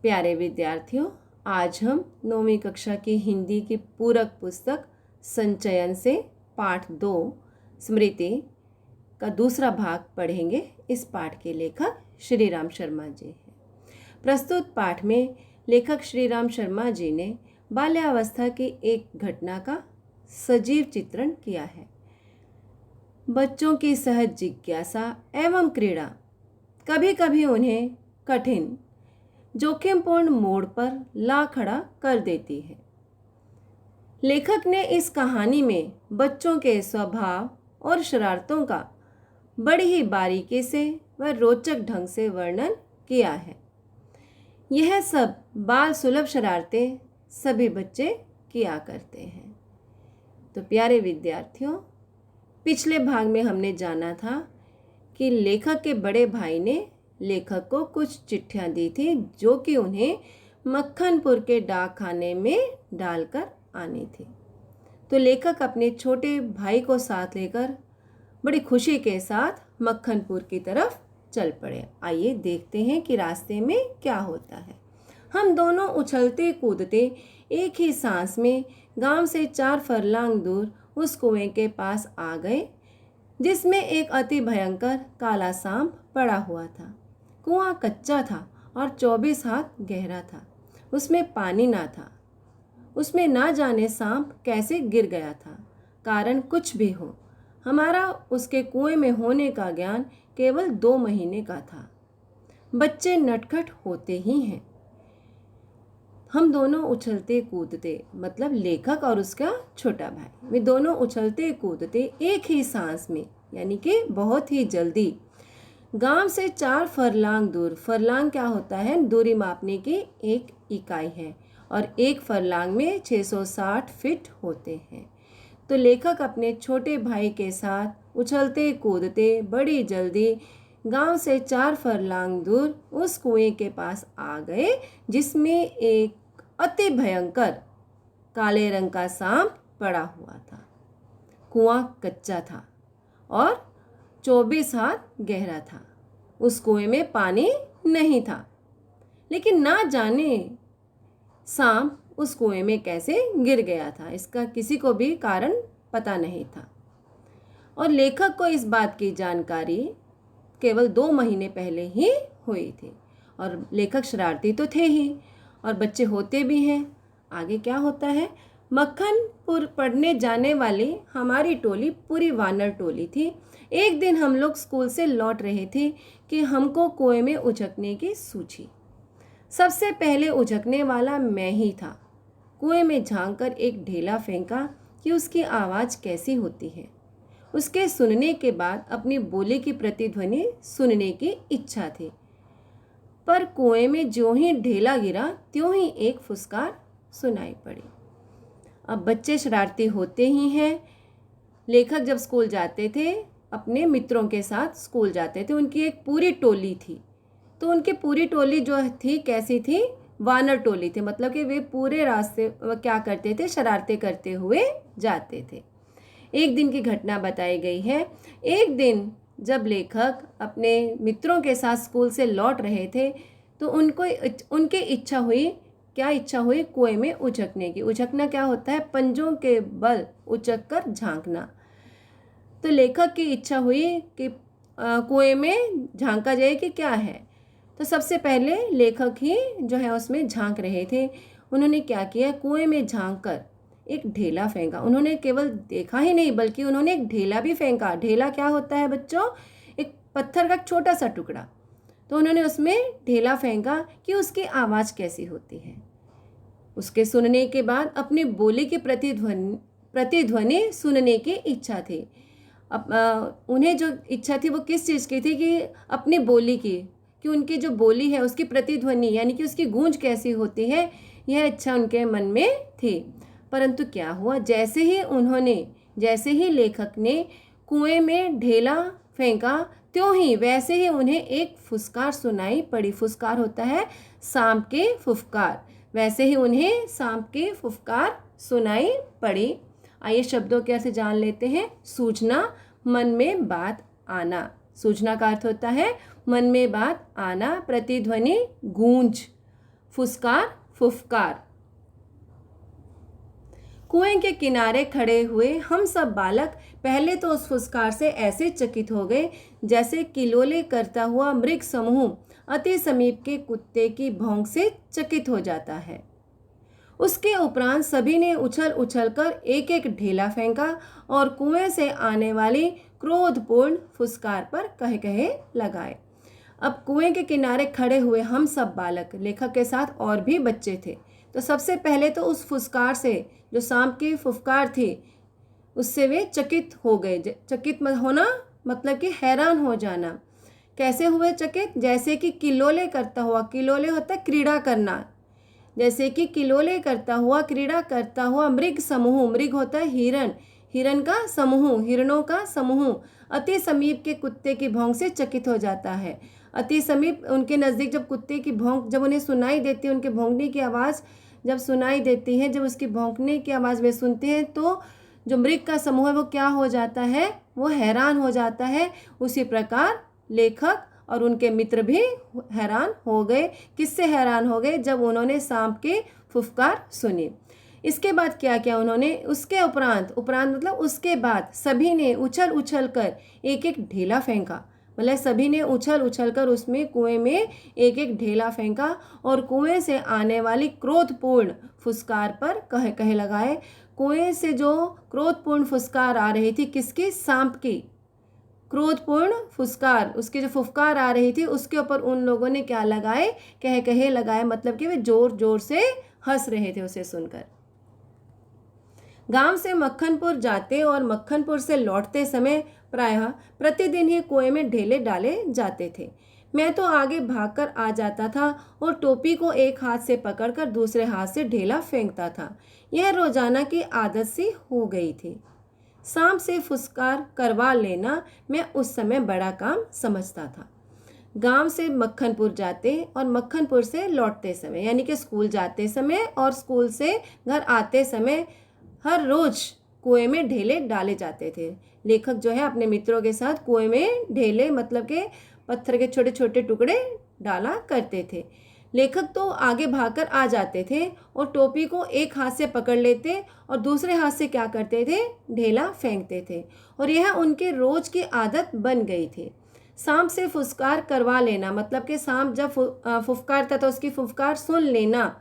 प्यारे विद्यार्थियों, आज हम 9वीं कक्षा की हिंदी की पूरक पुस्तक संचयन से पाठ 2 स्मृति का दूसरा भाग पढ़ेंगे। इस पाठ के लेखक श्री राम शर्मा जी हैं। प्रस्तुत पाठ में लेखक श्री राम शर्मा जी ने बाल्यावस्था की एक घटना का सजीव चित्रण किया है। बच्चों की सहज जिज्ञासा एवं क्रीड़ा कभी कभी उन्हें कठिन जोखिमपूर्ण मोड़ पर ला खड़ा कर देती है। लेखक ने इस कहानी में बच्चों के स्वभाव और शरारतों का बड़ी ही बारीकी से व रोचक ढंग से वर्णन किया है। यह सब बाल सुलभ शरारतें सभी बच्चे किया करते हैं। तो प्यारे विद्यार्थियों, पिछले भाग में हमने जाना था कि लेखक के बड़े भाई ने लेखक को कुछ चिट्ठियां दी थी जो कि उन्हें मक्खनपुर के डाक खाने में डालकर आनी थी। तो लेखक अपने छोटे भाई को साथ लेकर बड़ी खुशी के साथ मक्खनपुर की तरफ चल पड़े। आइए देखते हैं कि रास्ते में क्या होता है। हम दोनों उछलते कूदते एक ही सांस में गांव से 4 फरलांग दूर उस कुएं के पास आ गए जिसमें एक अति भयंकर काला सांप पड़ा हुआ था। कुआं कच्चा था और 24 हाथ गहरा था। उसमें पानी ना था। उसमें ना जाने सांप कैसे गिर गया था। कारण कुछ भी हो, हमारा उसके कुएं में होने का ज्ञान केवल 2 महीने का था। बच्चे नटखट होते ही हैं। हम दोनों उछलते कूदते, मतलब लेखक और उसका छोटा भाई, वे दोनों उछलते कूदते एक ही सांस में, यानी कि बहुत ही जल्दी, गांव से 4 फरलांग दूर। फरलांग क्या होता है? दूरी मापने की एक इकाई है और एक फरलांग में 660 फीट होते हैं। तो लेखक अपने छोटे भाई के साथ उछलते कूदते बड़ी जल्दी गांव से 4 फरलांग दूर उस कुएं के पास आ गए जिसमें एक अति भयंकर काले रंग का सांप पड़ा हुआ था। कुआं कच्चा था और 24 हाथ गहरा था। उस कुएं में पानी नहीं था, लेकिन ना जाने सांप उस कुएं में कैसे गिर गया था, इसका किसी को भी कारण पता नहीं था। और लेखक को इस बात की जानकारी केवल 2 महीने पहले ही हुई थी। और लेखक शरारती तो थे ही और बच्चे होते भी हैं। आगे क्या होता है? मक्खनपुर पढ़ने जाने वाली हमारी टोली पूरी वानर टोली थी। एक दिन हम लोग स्कूल से लौट रहे थे कि हमको कुएं में उछकने की सूझी। सबसे पहले उछकने वाला मैं ही था। कुएं में झांककर एक ढेला फेंका कि उसकी आवाज़ कैसी होती है। उसके सुनने के बाद अपनी बोली की प्रतिध्वनि सुनने की इच्छा थी। पर कुएं में ज्यों ही ढेला गिरा त्यों ही एक फुसकार सुनाई पड़ी। अब बच्चे शरारती होते ही हैं। लेखक जब स्कूल जाते थे, अपने मित्रों के साथ स्कूल जाते थे, उनकी एक पूरी टोली थी। तो उनकी पूरी टोली जो थी कैसी थी? वानर टोली थी। मतलब कि वे पूरे रास्ते क्या करते थे? शरारतें करते हुए जाते थे। एक दिन की घटना बताई गई है। एक दिन जब लेखक अपने मित्रों के साथ स्कूल से लौट रहे थे तो उनकी इच्छा हुई। क्या इच्छा हुई? कुएं में उछकने की। उछकना क्या होता है? पंजों के बल उछक कर झांकना। तो लेखक की इच्छा हुई कि कुएं में झांका जाए कि क्या है। तो सबसे पहले लेखक ही जो है उसमें झांक रहे थे। उन्होंने क्या किया? कुएं में झांक कर एक ढेला फेंका। उन्होंने केवल देखा ही नहीं बल्कि उन्होंने एक ढेला भी फेंका। ढेला क्या होता है बच्चों? एक पत्थर का छोटा सा टुकड़ा। तो उन्होंने उसमें ढेला फेंका कि उसकी आवाज़ कैसी होती है। उसके सुनने के बाद अपनी बोली की प्रतिध्वनि सुनने की इच्छा थी। उन्हें जो इच्छा थी वो किस चीज़ की थी? कि अपनी बोली की, कि उनकी जो बोली है उसकी प्रतिध्वनि यानी कि उसकी गूंज कैसी होती है, यह इच्छा उनके मन में थी। परंतु क्या हुआ? जैसे ही लेखक ने कुएं में ढेला फेंका त्यों ही वैसे ही उन्हें एक फुसकार सुनाई पड़ी। फुसकार होता है सांप के फुफकार। वैसे ही उन्हें सांप के फुफकार सुनाई पड़ी। आइए शब्दों के अर्थ जान लेते हैं। सूझना, मन में बात आना। सूझना का अर्थ होता है मन में बात आना। प्रतिध्वनि, गूंज। फुसकार फुफकार। कुएं के किनारे खड़े हुए हम सब बालक पहले तो उस फुसकार से ऐसे चकित हो गए जैसे किलोले करता हुआ मृग समूह अति समीप के कुत्ते की भौंक से चकित हो जाता है। उसके उपरांत सभी ने उछल उछल कर एक एक ढेला फेंका और कुएं से आने वाली क्रोधपूर्ण फुसकार पर कहे कहे लगाए। अब कुएं के किनारे खड़े हुए हम सब बालक, लेखक के साथ और भी बच्चे थे, तो सबसे पहले तो उस फुसकार से, जो सांप की फुफकार थी, उससे वे चकित हो गए। चकित होना मतलब कि हैरान हो जाना। कैसे हुए चकित? जैसे कि किलोले करता हुआ, किलोले होता है क्रीड़ा करना, जैसे कि किलोले करता हुआ, क्रीड़ा करता हुआ मृग समूह, मृग होता है हिरण, हिरण का समूह, हिरणों का समूह अति समीप के कुत्ते की भौंक से चकित हो जाता है। अति समीप, उनके नज़दीक जब कुत्ते की भौंक, जब उन्हें सुनाई देती है, उनके भौंकने की आवाज़ जब सुनाई देती है, जब उसकी भौंकने की आवाज़ वे सुनते हैं, तो जो मृग का समूह है वो क्या हो जाता है? वो हैरान हो जाता है। उसी प्रकार लेखक और उनके मित्र भी हैरान हो गए। किससे हैरान हो गए? जब उन्होंने सांप के फुफकार सुनी। इसके बाद क्या किया उन्होंने? उसके उपरांत, उपरांत मतलब उसके बाद सभी ने उछल उछल कर एक एक ढेला फेंका। मतलब सभी ने उछल उछल कर उसमें, कुएं में एक एक ढेला फेंका और कुएं से आने वाली क्रोधपूर्ण फुसकार पर कहे कहे लगाए। कुएं से जो क्रोधपूर्ण फुसकार आ रही थी, किसकी? सांप की क्रोधपूर्ण फुसकार, उसकी जो फुफकार आ रही थी, उसके ऊपर उन लोगों ने क्या लगाए? कहे कहे लगाए। मतलब कि वे जोर जोर से हंस रहे थे उसे सुनकर। गांव से मक्खनपुर जाते और मक्खनपुर से लौटते समय प्रायः प्रतिदिन ही कुएं में ढेले डाले जाते थे। मैं तो आगे भागकर आ जाता था और टोपी को एक हाथ से पकड़कर दूसरे हाथ से ढेला फेंकता था। यह रोजाना की आदत सी हो गई थी। सांप से फुसकार करवा लेना मैं उस समय बड़ा काम समझता था। गांव से मक्खनपुर जाते और मक्खनपुर से लौटते समय, यानी कि स्कूल जाते समय और स्कूल से घर आते समय हर रोज कुएं में ढेले डाले जाते थे। लेखक जो है अपने मित्रों के साथ कुएं में ढेले, मतलब के पत्थर के छोटे छोटे टुकड़े डाला करते थे। लेखक तो आगे भागकर आ जाते थे और टोपी को एक हाथ से पकड़ लेते और दूसरे हाथ से क्या करते थे? ढेला फेंकते थे, और यह उनके रोज की आदत बन गई थी। सांप से फुसकार करवा लेना, मतलब कि सांप जब फुफकारता था उसकी फुफकार सुन लेना,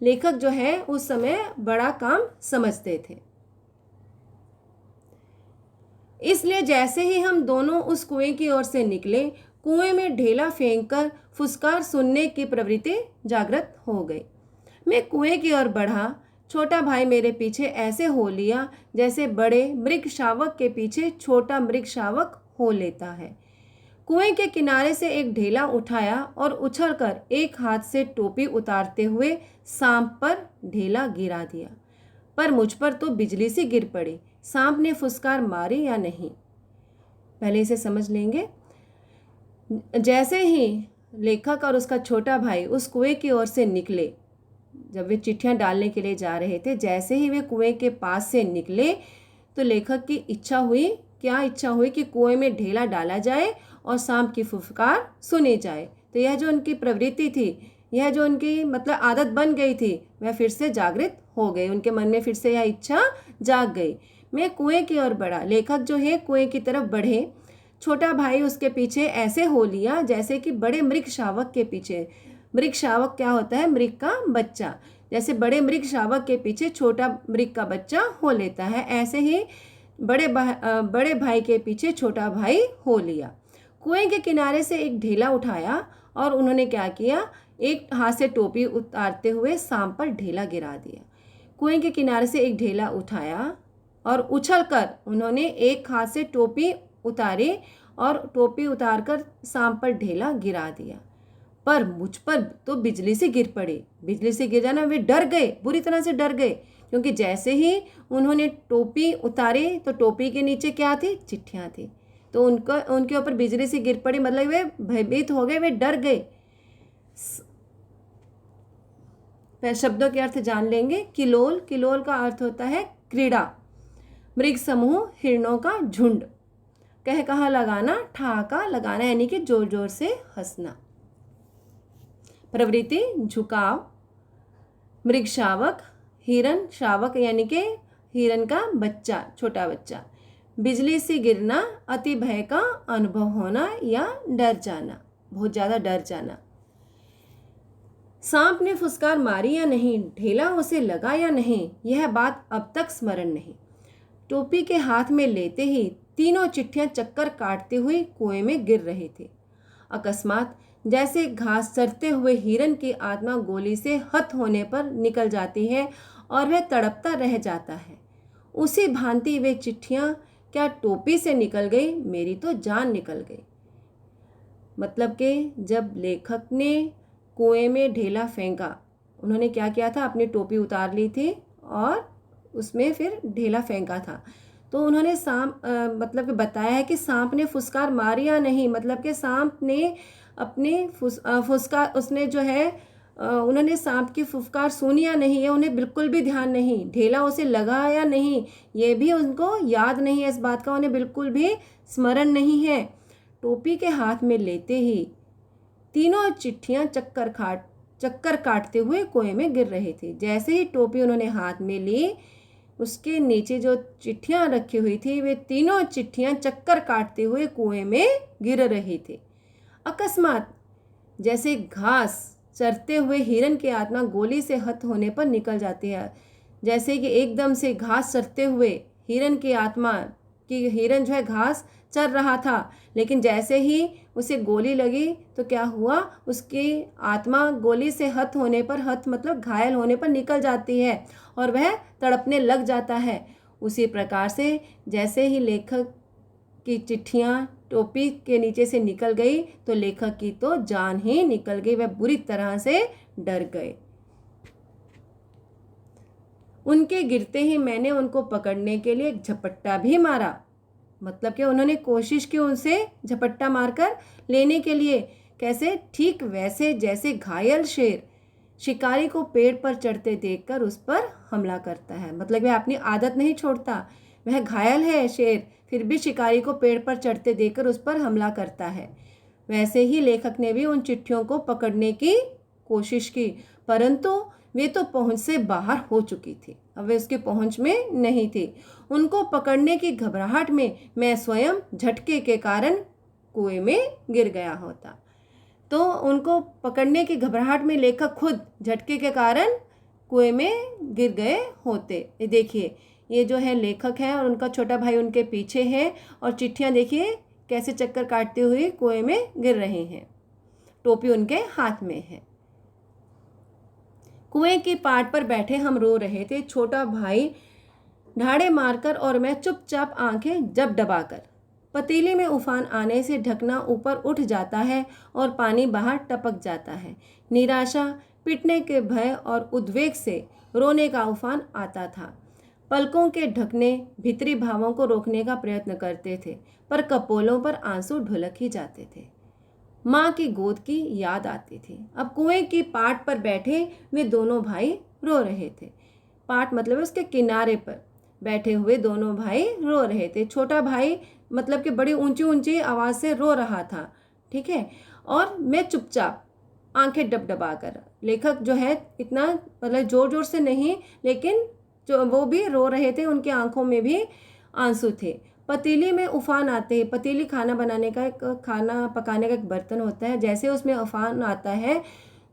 लेखक जो है उस समय बड़ा काम समझते थे। इसलिए जैसे ही हम दोनों उस कुएं की ओर से निकले, कुएं में ढेला फेंककर फुसकार सुनने की प्रवृत्ति जागृत हो गई। मैं कुएं की ओर बढ़ा। छोटा भाई मेरे पीछे ऐसे हो लिया जैसे बड़े मृग शावक के पीछे छोटा मृग शावक हो लेता है। कुएं के किनारे से एक ढेला उठाया और उछलकर एक हाथ से टोपी उतारते हुए सांप पर ढेला गिरा दिया। पर मुझ पर तो बिजली सी गिर पड़ी। सांप ने फुसकार मारी या नहीं, पहले इसे समझ लेंगे। जैसे ही लेखक और उसका छोटा भाई उस कुएं की ओर से निकले, जब वे चिट्ठियां डालने के लिए जा रहे थे, जैसे ही वे कुएं के पास से निकले तो लेखक की इच्छा हुई, क्या इच्छा हुई? कि कुएं में ढेला डाला जाए और सांप की फुफकार सुनी जाए। तो यह जो उनकी प्रवृत्ति थी, यह जो उनकी मतलब आदत बन गई थी, वह फिर से जागृत हो गई। उनके मन में फिर से यह इच्छा जाग गई। मैं कुएं की ओर बढ़ा। लेखक जो है कुएं की तरफ बढ़े। छोटा भाई उसके पीछे ऐसे हो लिया जैसे कि बड़े मृग शावक के पीछे। मृग शावक क्या होता है? मृग का बच्चा। जैसे बड़े मृग शावक के पीछे छोटा मृग का बच्चा हो लेता है, ऐसे ही बड़े भाई के पीछे छोटा भाई हो लिया। कुएं के किनारे से एक ढेला उठाया और उन्होंने क्या किया? एक हाथ से टोपी उतारते हुए सांप पर ढेला गिरा दिया। कुएं के किनारे से एक ढेला उठाया और उछलकर उन्होंने एक हाथ से टोपी उतारी और टोपी उतारकर सांप पर ढेला गिरा दिया। पर मुझ पर तो बिजली से गिर पड़ी। बिजली से गिर जाना, वे डर गए, बुरी तरह से डर गए, क्योंकि जैसे ही उन्होंने टोपी उतारी तो टोपी के नीचे क्या थी? चिट्ठियां थी। तो उनके ऊपर बिजली से गिर पड़ी, मतलब वे भयभीत हो गए, वे डर गए। शब्दों के अर्थ जान लेंगे। किलोल, किलोल का अर्थ होता है क्रीड़ा। मृग समूह, हिरणों का झुंड। कह कहा लगाना, ठहाका लगाना, यानी कि जोर जोर से हंसना। प्रवृत्ति झुकाव, मृग शावक, हिरन शावक यानी कि हिरन का बच्चा, छोटा बच्चा। बिजली से गिरना, अति भय का अनुभव होना या डर जाना, बहुत ज़्यादा डर जाना। सांप ने फुसकार मारी या नहीं, ढेला उसे लगा या नहीं, यह बात अब तक स्मरण नहीं। टोपी के हाथ में लेते ही तीनों चिट्ठियां चक्कर काटते हुए कुएं में गिर रहे थे। अकस्मात जैसे घास चरते हुए हिरन की आत्मा गोली से हत होने पर निकल जाती है और वह तड़पता रह जाता है, उसी भांति वे चिट्ठियां क्या टोपी से निकल गई, मेरी तो जान निकल गई। मतलब कि जब लेखक ने कुएं में ढेला फेंका, उन्होंने क्या किया था, अपनी टोपी उतार ली थी और उसमें फिर ढेला फेंका था। तो उन्होंने सांप मतलब कि बताया है कि सांप ने फुसकार मारी या नहीं, मतलब कि सांप ने अपने फुसकार उसने जो है उन्होंने सांप की फुफकार सुनी या नहीं, ये उन्हें बिल्कुल भी ध्यान नहीं। ढेला उसे लगा या नहीं, ये भी उनको याद नहीं है, इस बात का उन्हें बिल्कुल भी स्मरण नहीं है। टोपी के हाथ में लेते ही तीनों चिट्ठियां चक्कर काटते हुए कुएं में गिर रही थी। जैसे ही टोपी उन्होंने हाथ में ली, उसके नीचे जो चिट्ठियां रखी हुई थी, वे तीनों चिट्ठियां चक्कर काटते हुए कुएं में गिर रही थी। अकस्मात जैसे घास चरते हुए हिरन की आत्मा गोली से हत होने पर निकल जाती है, जैसे कि एकदम से घास चरते हुए हिरन की आत्मा कि हिरन जो है घास चर रहा था, लेकिन जैसे ही उसे गोली लगी तो क्या हुआ, उसकी आत्मा गोली से हत होने पर, हत मतलब घायल होने पर निकल जाती है और वह तड़पने लग जाता है। उसी प्रकार से जैसे ही लेखक की चिट्ठियाँ टोपी के नीचे से निकल गई तो लेखक की तो जान ही निकल गई, वह बुरी तरह से डर गए। उनके गिरते ही मैंने उनको पकड़ने के लिए एक झपट्टा भी मारा, मतलब कि उन्होंने कोशिश की उनसे झपट्टा मारकर लेने के लिए। कैसे, ठीक वैसे जैसे घायल शेर शिकारी को पेड़ पर चढ़ते देखकर उस पर हमला करता है, मतलब वह अपनी आदत नहीं छोड़ता। वह घायल है शेर, फिर भी शिकारी को पेड़ पर चढ़ते देखकर उस पर हमला करता है। वैसे ही लेखक ने भी उन चिट्ठियों को पकड़ने की कोशिश की, परंतु वे तो पहुंच से बाहर हो चुकी थी, अब वे उसकी पहुंच में नहीं थी। उनको पकड़ने की घबराहट में मैं स्वयं झटके के कारण कुएं में गिर गया होता। तो उनको पकड़ने की घबराहट में लेखक खुद झटके के कारण कुएं में गिर गए होते। ये देखिए, ये जो है लेखक है और उनका छोटा भाई उनके पीछे है और चिट्ठियाँ देखिए कैसे चक्कर काटते हुए कुएं में गिर रहे हैं, टोपी उनके हाथ में है। कुएं की पाट पर बैठे हम रो रहे थे, छोटा भाई ढाड़े मारकर और मैं चुपचाप आंखें जब दबाकर। पतीली में उफान आने से ढकना ऊपर उठ जाता है और पानी बाहर टपक जाता है। निराशा, पिटने के भय और उद्वेग से रोने का उफान आता था। पलकों के ढकने भीतरी भावों को रोकने का प्रयत्न करते थे, पर कपोलों पर आंसू ढुलक ही जाते थे। माँ की गोद की याद आती थी। अब कुएं की पाट पर बैठे वे दोनों भाई रो रहे थे। पाट मतलब उसके किनारे पर बैठे हुए दोनों भाई रो रहे थे। छोटा भाई मतलब कि बड़ी ऊंची ऊंची आवाज़ से रो रहा था, ठीक है, और मैं चुपचाप आंखें डबडबा कर। लेखक जो है इतना मतलब ज़ोर ज़ोर से नहीं, लेकिन जो वो भी रो रहे थे, उनकी आंखों में भी आंसू थे। पतीली में उफान आते हैं, पतीली खाना बनाने का एक, खाना पकाने का एक बर्तन होता है, जैसे उसमें उफान आता है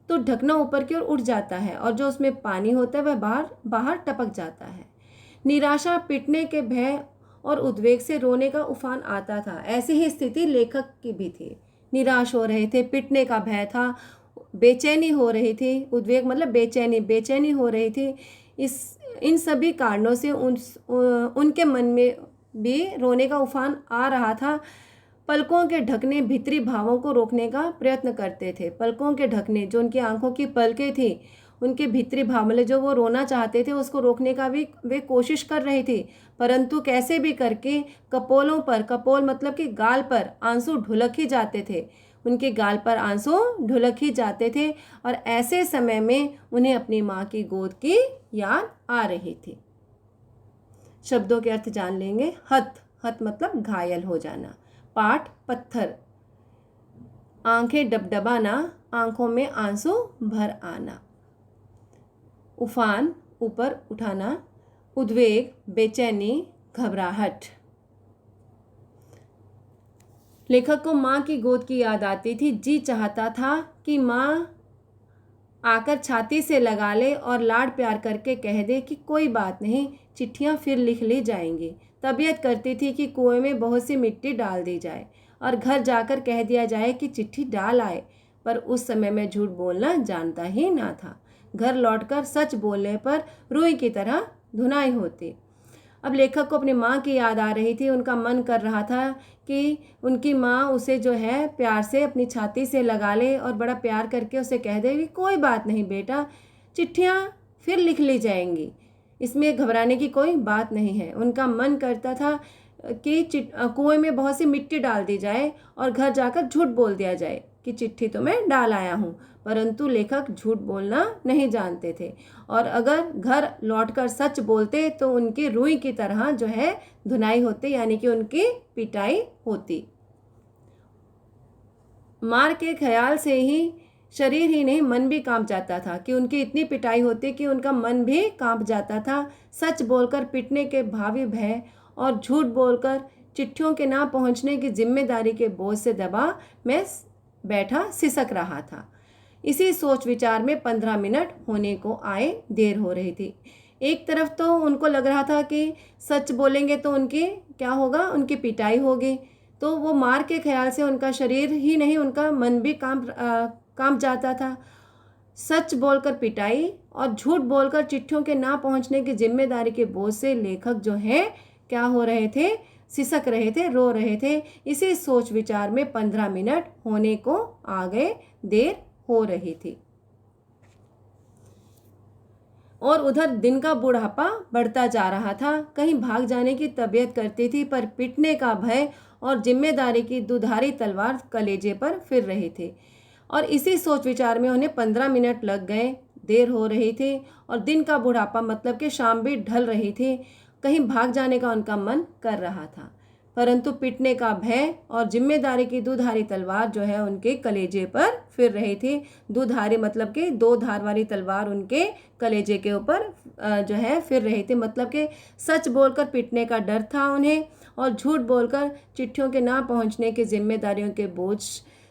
तो ढकना ऊपर की ओर उठ जाता है और जो उसमें पानी होता है वह बाहर बाहर टपक जाता है। निराशा, पिटने के भय और उद्वेग से रोने का उफान आता था। ऐसी ही स्थिति लेखक की भी थी। निराश हो रहे थे, पिटने का भय था, बेचैनी हो रही थी, उद्वेग मतलब बेचैनी हो रही थी। इन सभी कारणों से उनके मन में भी रोने का उफान आ रहा था। पलकों के ढकने भीतरी भावों को रोकने का प्रयत्न करते थे। पलकों के ढकने, जो उनकी आंखों की पलकें थी, उनके भीतरी भाव मतलब जो वो रोना चाहते थे उसको रोकने का भी वे कोशिश कर रही थी, परंतु कैसे भी करके कपोलों पर, कपोल मतलब कि गाल पर आंसू ढुलक ही जाते थे। उनके गाल पर आंसू ढुलक ही जाते थे और ऐसे समय में उन्हें अपनी माँ की गोद की याद आ रही थी। शब्दों के अर्थ जान लेंगे। हत, हत मतलब घायल हो जाना। पाट, पत्थर। आंखें डबडबाना, आंखों में आंसू भर आना। उफान, ऊपर उठाना, उद्वेग, बेचैनी, घबराहट। लेखक को माँ की गोद की याद आती थी। जी चाहता था कि माँ आकर छाती से लगा ले और लाड प्यार करके कह दे कि कोई बात नहीं, चिट्ठियाँ फिर लिख ली जाएंगी। तबीयत करती थी कि कुएं में बहुत सी मिट्टी डाल दी जाए और घर जाकर कह दिया जाए कि चिट्ठी डाल आए, पर उस समय मैं झूठ बोलना जानता ही ना था। घर लौटकर सच बोलने पर रुई की तरह धुनाई होती। अब लेखक को अपनी माँ की याद आ रही थी। उनका मन कर रहा था कि उनकी माँ उसे जो है प्यार से अपनी छाती से लगा ले और बड़ा प्यार करके उसे कह दे कि कोई बात नहीं बेटा, चिट्ठियाँ फिर लिख ली जाएंगी, इसमें घबराने की कोई बात नहीं है। उनका मन करता था कि कुएं में बहुत सी मिट्टी डाल दी जाए और घर जाकर झूठ बोल दिया जाए कि चिट्ठी तो मैं डाल आया हूँ, परंतु लेखक झूठ बोलना नहीं जानते थे और अगर घर लौटकर सच बोलते तो उनकी रुई की तरह जो है धुनाई होती, यानी कि उनकी पिटाई होती। मार के ख्याल से ही शरीर ही नहीं मन भी कांप जाता था कि उनकी इतनी पिटाई होती कि उनका मन भी कांप जाता था। सच बोलकर पिटने के भावी भय और झूठ बोलकर चिट्ठियों के ना पहुंचने की जिम्मेदारी के बोझ से दबा मैं बैठा सिसक रहा था। इसी सोच विचार में 15 मिनट होने को आए, देर हो रही थी। एक तरफ तो उनको लग रहा था कि सच बोलेंगे तो उनकी क्या होगा, उनकी पिटाई होगी, तो वो मार के ख्याल से उनका शरीर ही नहीं उनका मन भी कांप जाता था। सच बोलकर पिटाई और झूठ बोलकर चिट्ठियों के ना पहुंचने की जिम्मेदारी के बोझ से लेखक जो है क्या हो रहे थे, सिसक रहे थे, रो रहे थे। इसी सोच विचार में 15 मिनट होने को आ गए, देर हो रही थी। और उधर दिन का बुढ़ापा बढ़ता जा रहा था। कहीं भाग जाने की तबीयत करती थी, पर पिटने का भय और जिम्मेदारी की दुधारी तलवार कलेजे पर फिर रही थी। और इसी सोच विचार में उन्हें 15 मिनट लग गए, देर हो रही थी और दिन का बुढ़ापा मतलब कि शाम भी ढल रही थी। कहीं भाग जाने का उनका मन कर रहा था, परंतु पिटने का भय और जिम्मेदारी की दुधारी तलवार जो है उनके कलेजे पर फिर रही थी। दुधारी मतलब कि 2 धार वाली तलवार उनके कलेजे के ऊपर जो है फिर रही थी। मतलब कि सच बोलकर पिटने का डर था उन्हें और झूठ बोलकर चिट्ठियों के ना पहुंचने की जिम्मेदारियों के बोझ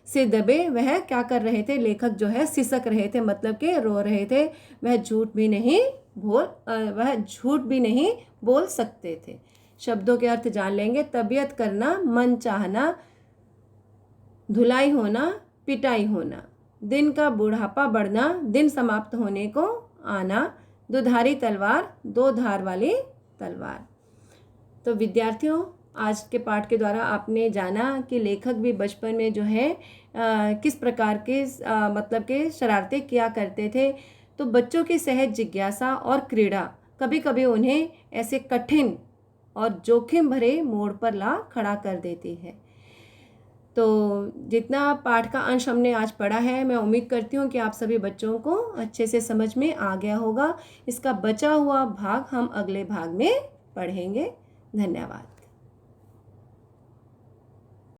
से दबे वह क्या कर रहे थे, लेखक जो है सिसक रहे थे, मतलब कि रो रहे थे। वह झूठ भी नहीं बोल सकते थे। शब्दों के अर्थ जान लेंगे। तबीयत करना, मन चाहना, धुलाई होना, पिटाई होना, दिन का बुढ़ापा बढ़ना, दिन समाप्त होने को आना, दुधारी तलवार, 2 धार वाली तलवार। तो विद्यार्थियों, आज के पाठ के द्वारा आपने जाना कि लेखक भी बचपन में जो है किस प्रकार के मतलब के शरारतें किया करते थे। तो बच्चों की सहज जिज्ञासा और क्रीड़ा कभी कभी उन्हें ऐसे कठिन और जोखिम भरे मोड़ पर ला खड़ा कर देती है। तो जितना पाठ का अंश हमने आज पढ़ा है, मैं उम्मीद करती हूँ कि आप सभी बच्चों को अच्छे से समझ में आ गया होगा। इसका बचा हुआ भाग हम अगले भाग में पढ़ेंगे। धन्यवाद।